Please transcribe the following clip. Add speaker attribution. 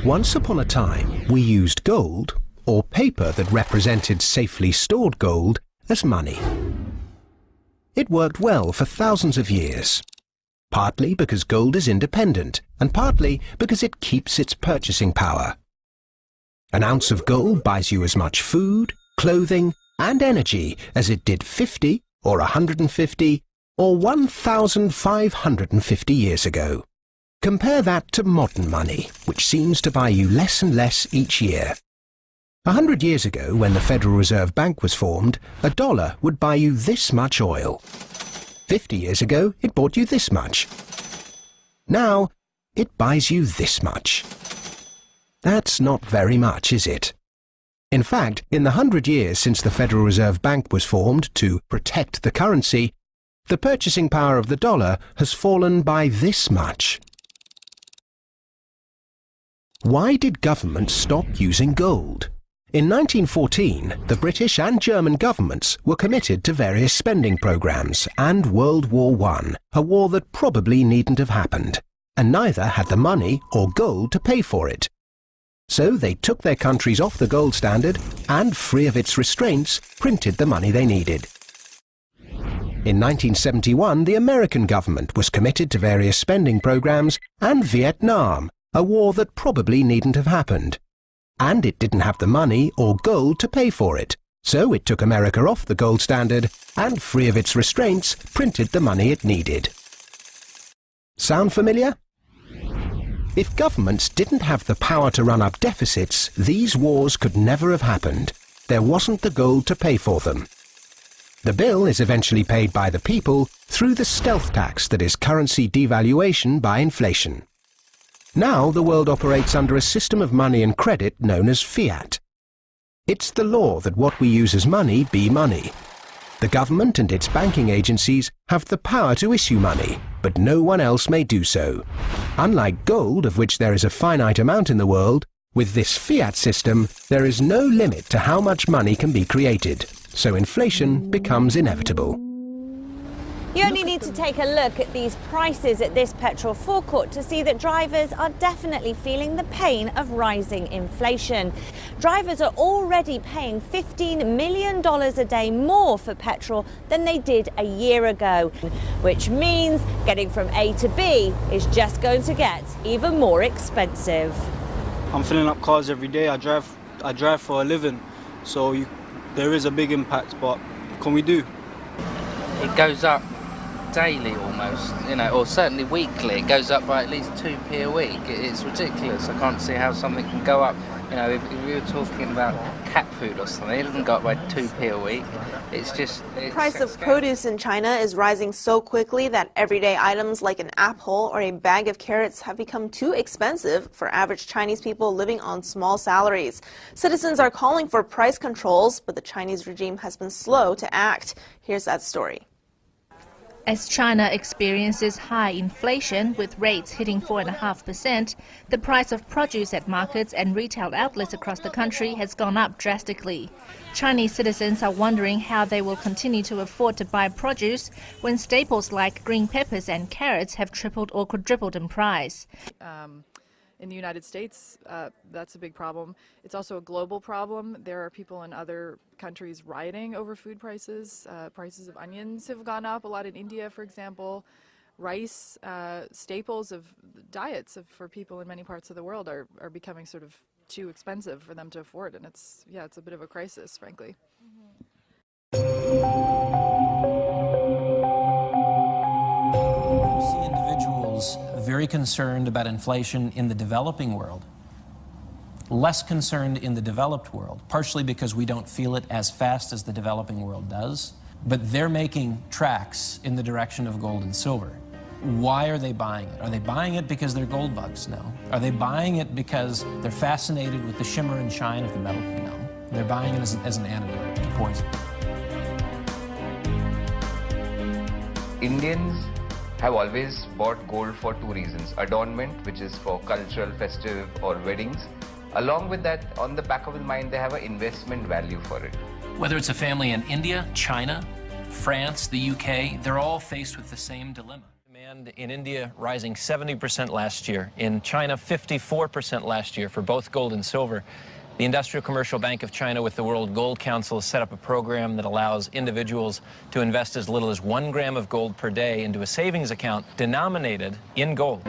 Speaker 1: Once upon a time, we used gold, or paper that represented safely stored gold, as money. It worked well for thousands of years, partly because gold is independent, and partly because it keeps its purchasing power. An ounce of gold buys you as much food, clothing, and energy as it did 50, or 150, or 1,550 years ago. Compare that to modern money, which seems to buy you less and less each year. 100 years ago, when the Federal Reserve Bank was formed, $1 would buy you this much oil. 50 years ago, it bought you this much. Now, it buys you this much. That's not very much, is it? In fact, in the 100 years since the Federal Reserve Bank was formed to protect the currency, the purchasing power of the dollar has fallen by this much. Why did governments stop using gold? In 1914, the British and German governments were committed to various spending programs and World War I, a war that probably needn't have happened, and neither had the money or gold to pay for it. So they took their countries off the gold standard and, free of its restraints, printed the money they needed. In 1971, the American government was committed to various spending programs and Vietnam, a war that probably needn't have happened. And it didn't have the money or gold to pay for it, so it took America off the gold standard and, free of its restraints, printed the money it needed. Sound familiar? If governments didn't have the power to run up deficits, these wars could never have happened. There wasn't the gold to pay for them. The bill is eventually paid by the people through the stealth tax that is currency devaluation by inflation. Now the world operates under a system of money and credit known as fiat. It's the law that what we use as money be money. The government and its banking agencies have the power to issue money, but no one else may do so. Unlike gold, of which there is a finite amount in the world, with this fiat system, there is no limit to how much money can be created, so inflation becomes inevitable.
Speaker 2: You only need to take a look at these prices at this petrol forecourt to see that drivers are definitely feeling the pain of rising inflation. Drivers are already paying $15 million a day more for petrol than they did a year ago, which means getting from A to B is just going to get even more expensive.
Speaker 3: I'm filling up cars every day. I drive for a living, so there is a big impact, but what can we do?
Speaker 4: It goes up daily almost, or certainly weekly. It goes up by at least 2p a week. It's ridiculous. I can't see how something can go up. If we were talking about cat food or something, it doesn't go up by 2p a week.
Speaker 5: The price of produce in China is rising so quickly that everyday items like an apple or a bag of carrots have become too expensive for average Chinese people living on small salaries. Citizens are calling for price controls, but the Chinese regime has been slow to act. Here's that story.
Speaker 6: As China experiences high inflation, with rates hitting 4.5%, the price of produce at markets and retail outlets across the country has gone up drastically. Chinese citizens are wondering how they will continue to afford to buy produce when staples like green peppers and carrots have tripled or quadrupled in price.
Speaker 7: In the United States, that's a big problem. It's also a global problem. There are people in other countries rioting over food prices. Prices of onions have gone up a lot in India, for example. Rice, staples of diets for people in many parts of the world are becoming sort of too expensive for them to afford, and it's a bit of a crisis, frankly.
Speaker 8: Very concerned about inflation in the developing world, less concerned in the developed world, partially because we don't feel it as fast as the developing world does, but they're making tracks in the direction of gold and silver. Why are they buying it? Are they buying it because they're gold bugs? No. Are they buying it because they're fascinated with the shimmer and shine of the metal? No. They're buying it as an antidote to poison.
Speaker 9: Indians have always bought gold for two reasons: adornment, which is for cultural, festive or weddings. Along with that, on the back of the mind, they have an investment value for it.
Speaker 8: Whether it's a family in India, China, France, the UK, they're all faced with the same dilemma. Demand in India rising 70% last year. In China, 54% last year for both gold and silver. The Industrial Commercial Bank of China with the World Gold Council has set up a program that allows individuals to invest as little as 1 gram of gold per day into a savings account denominated in gold.